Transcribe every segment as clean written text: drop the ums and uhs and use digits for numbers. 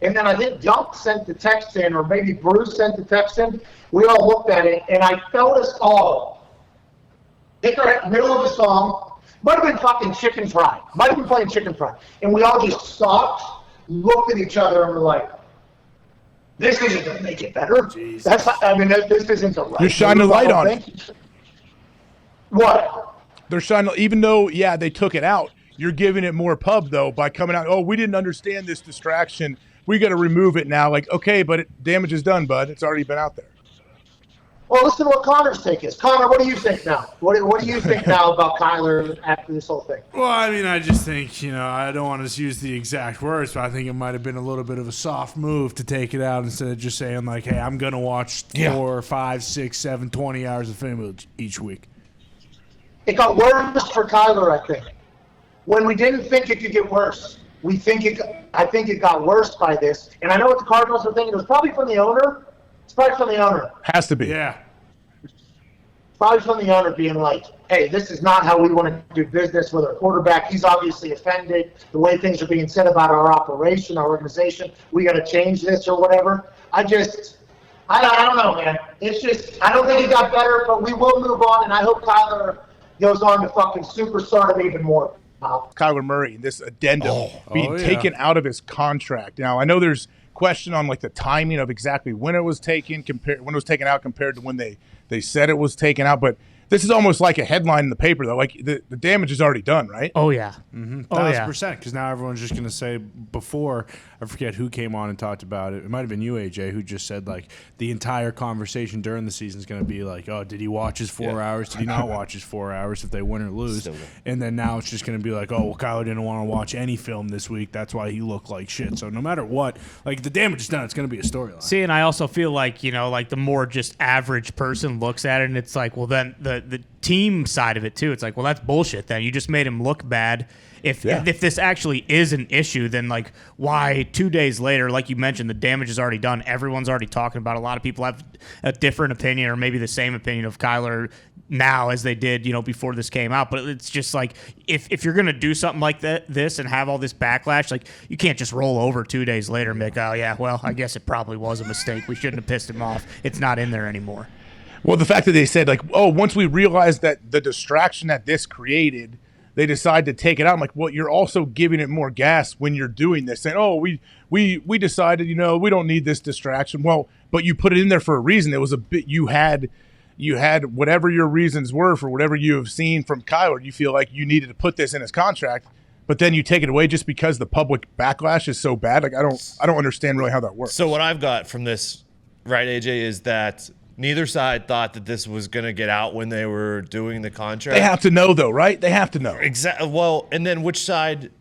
And then I think Dunk sent the text in, or maybe Bruce sent the text in. We all looked at it, and I felt us all hit our middle of the song. Might have been fucking Chicken Fry. Might have been playing Chicken Fry. And we all just stopped, looked at each other, and were like, this isn't going to make it better. Jesus. This isn't the right. You're shining a light on it. What? They're shining, even though, yeah, they took it out, you're giving it more pub, though, by coming out, oh, we didn't understand this distraction. We got to remove it now. Like, okay, but damage is done, bud. It's already been out there. Well, listen to what Connor's take is. Connor, what do you think now? What do you think now about Kyler after this whole thing? Well, I mean, I just think, I don't want to use the exact words, but I think it might have been a little bit of a soft move to take it out instead of just saying, like, hey, I'm going to watch 4, 5, 6, 7, 20 hours of film each week. It got worse for Kyler, I think. When we didn't think it could get worse, I think it got worse by this. And I know what the Cardinals are thinking. It was probably from the owner. It's probably from the owner. Has to be. Yeah. Probably from the owner being like, hey, this is not how we want to do business with our quarterback. He's obviously offended. The way things are being said about our operation, our organization, we got to change this or whatever. I don't know, man. It's just, I don't think it got better, but we will move on, and I hope Kyler goes on to fucking superstar him even more. Kyler Murray, this addendum being taken out of his contract. Now, I know there's question on like the timing of exactly when it was taken, when it was taken out compared to when they said it was taken out, but this is almost like a headline in the paper, though. Like, the damage is already done, right? Oh, yeah. 1,000%, because now everyone's just going to say before, I forget who came on and talked about it. It might have been you, AJ, who just said, like, the entire conversation during the season is going to be like, oh, did he watch his 4 hours? Did he not watch his 4 hours if they win or lose? And then now it's just going to be like, oh, well, Kyler didn't want to watch any film this week. That's why he looked like shit. So no matter what, like, the damage is done. It's going to be a storyline. See, and I also feel like, like the more just average person looks at it, and it's like, well, then the team side of it too, it's like, well, that's bullshit then. You just made him look bad. If this actually is an issue, then like why 2 days later, like you mentioned, the damage is already done. Everyone's already talking about it. A lot of people have a different opinion or maybe the same opinion of Kyler now as they did, before this came out. But it's just like if you're gonna do something like this and have all this backlash, like you can't just roll over 2 days later and be like, oh yeah, well, I guess it probably was a mistake. We shouldn't have pissed him off. It's not in there anymore. Well, the fact that they said, like, oh, once we realized that the distraction that this created, they decide to take it out. I'm like, well, you're also giving it more gas when you're doing this. Saying, oh, we decided, we don't need this distraction. Well, but you put it in there for a reason. It was a bit, you had whatever your reasons were for whatever you have seen from Kyler. You feel like you needed to put this in his contract, but then you take it away just because the public backlash is so bad. Like, I don't understand really how that works. So what I've got from this, right, AJ, is that neither side thought that this was going to get out when they were doing the contract. They have to know, though, right? They have to know. Exactly. Well, and then which side?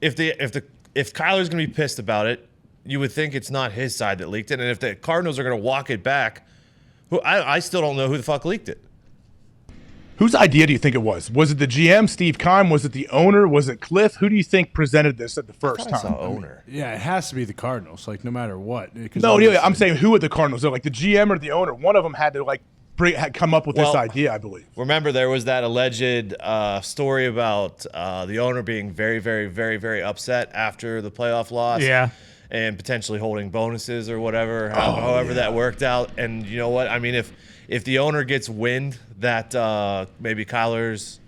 If Kyler's going to be pissed about it, you would think it's not his side that leaked it. And if the Cardinals are going to walk it back, I still don't know who the fuck leaked it. Whose idea do you think it was? Was it the GM, Steve Keim? Was it the owner? Was it Cliff? Who do you think presented this at the first time? I saw owner. Yeah, it has to be the Cardinals, like no matter what. No, I'm saying who at the Cardinals? So, like the GM or the owner? One of them had to come up with this idea, I believe. Remember, there was that alleged story about the owner being very, very, very, very upset after the playoff loss. Yeah. And potentially holding bonuses or whatever, however that worked out. And you know what? I mean, if the owner gets wind that maybe Kyler's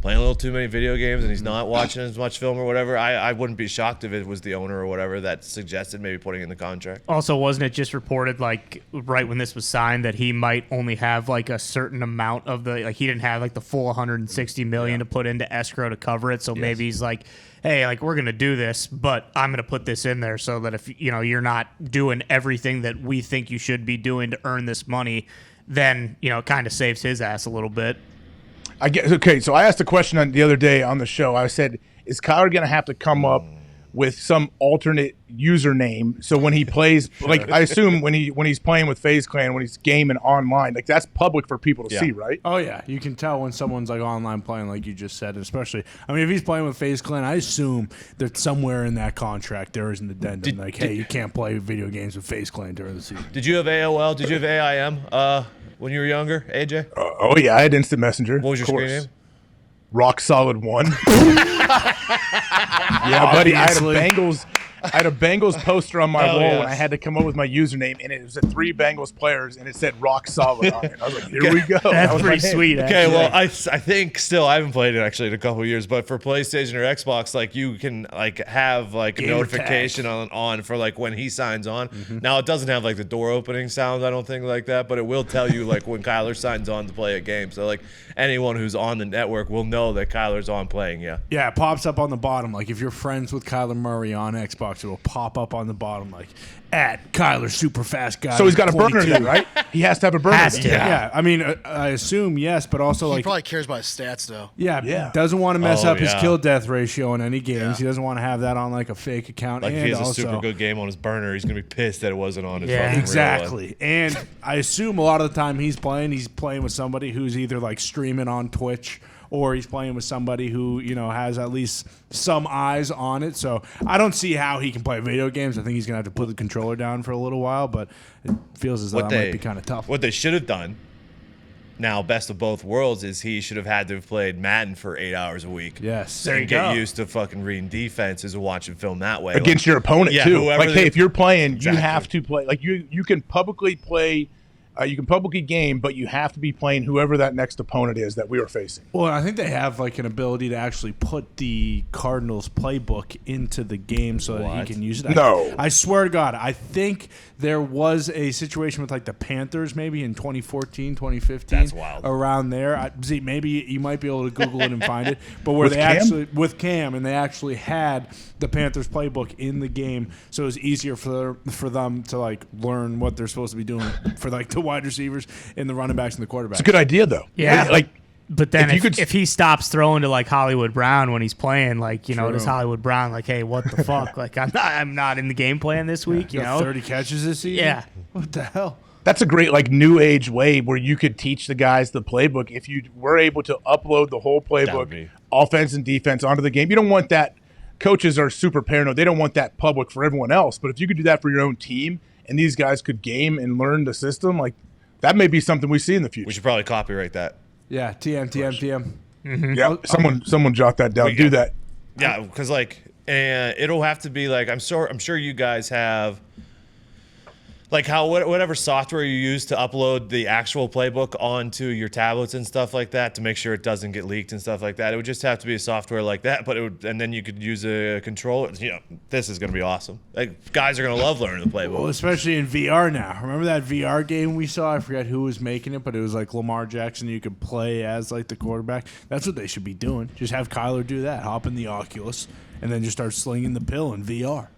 playing a little too many video games and he's not watching as much film or whatever, I wouldn't be shocked if it was the owner or whatever that suggested maybe putting in the contract. Also, wasn't it just reported, like, right when this was signed that he might only have, like, a certain amount of he didn't have, like, the full $160 million to put into escrow to cover it, so maybe he's like, hey, like, we're going to do this, but I'm going to put this in there so that if, you're not doing everything that we think you should be doing to earn this money, then, it kind of saves his ass a little bit. I guess, okay, so I asked a question the other day on the show. I said, is Kyler going to have to come up with some alternate username so when he plays, like, I assume when he's playing with FaZe Clan, when he's gaming online, like, that's public for people to see, right? Oh, yeah. You can tell when someone's, like, online playing, like you just said, especially, I mean, if he's playing with FaZe Clan, I assume that somewhere in that contract there is an addendum, hey, you can't play video games with FaZe Clan during the season. Did you have AOL? Did you have AIM when you were younger, AJ? Oh, yeah, I had Instant Messenger. What was your screen name? Rock Solid 1. Yeah, buddy, I had a I had a Bengals poster on my Hell wall, yes. and I had to come up with my username, and it was 3 Bengals players, and it said rock solid on it. I was like, here we go. That That's was my pretty name. sweet. Okay, actually. well, I think still I haven't played it actually in a couple of years, but for PlayStation or Xbox, like you can like have like a Gamer notification on for like when he signs on. Now it doesn't have like the door opening sound, I don't think like that, but it will tell you like when Kyler signs on to play a game. So like anyone who's on the network will know that Kyler's on playing. Yeah. Yeah, it pops up on the bottom. Like if you're friends with Kyler Murray on Xbox, it'll pop up on the bottom like at Kyler super fast guy. So he's got a burner 22. then, right? He has to have a burner. Has to. Yeah, I mean, I assume yes, but also He like probably cares about his stats though. yeah, doesn't want to mess Oh, up his yeah. kill death ratio in any games. Yeah. He doesn't want to have that on like a fake account. Like if and he has a also, super good game on his burner, he's gonna be pissed that it wasn't on his Yeah. fucking real one. Exactly. And I assume a lot of the time he's playing with somebody who's either like streaming on Twitch or he's playing with somebody who, has at least some eyes on it. So I don't see how he can play video games. I think he's going to have to put the controller down for a little while, but it feels as though that might be kind of tough. What they should have done, now best of both worlds, is he should have had to have played Madden for 8 hours a week. Yes. There you And get go. used to fucking reading defenses and watching film that way. Against your opponent, Yeah, too. whoever Like, they- hey, if you're playing, Exactly. you have to play. Like, you can publicly play. You can publicly game, but you have to be playing whoever that next opponent is that we are facing. Well, I think they have like an ability to actually put the Cardinals playbook into the game so that What? he can use it. No. I swear to God, I think there was a situation with like the Panthers maybe in 2014, 2015. That's wild. Around there. See, maybe you might be able to Google it and find it. But where With they Cam? actually, with Cam, and they actually had the Panthers playbook in the game. So it was easier for them to like learn what they're supposed to be doing for like the wide receivers and the running backs and the quarterbacks. It's a good idea, though. Yeah. Like, But then If you if, could- if he stops throwing to like Hollywood Brown when he's playing, like, True. does Hollywood Brown like, hey, what the fuck? Like, I'm not in the game plan this week, you Got know? 30 catches this season? Yeah. What the hell? that's a great like new age way where you could teach the guys the playbook if you were able to upload the whole would playbook, be- offense and defense, onto the game. You don't want that. Coaches are super paranoid. They don't want that public for everyone else. But if you could do that for your own team and these guys could game and learn the system, like that may be something we see in the future. We should probably copyright that. Yeah, TM. Yeah, someone jot that down. We- Do that. Yeah, because like, it'll have to be like I'm sure you guys have, like whatever software you use to upload the actual playbook onto your tablets and stuff like that to make sure it doesn't get leaked and stuff like that. It would just have to be a software like that, but and then you could use a controller. This is gonna be awesome. Like guys are gonna love learning the Well, playbook. especially in VR now. Remember that VR game we saw? I forget who was making it, but it was like Lamar Jackson. You could play as like the quarterback. That's what they should be doing. Just have Kyler do that. Hop in the Oculus and then just start slinging the pill in VR.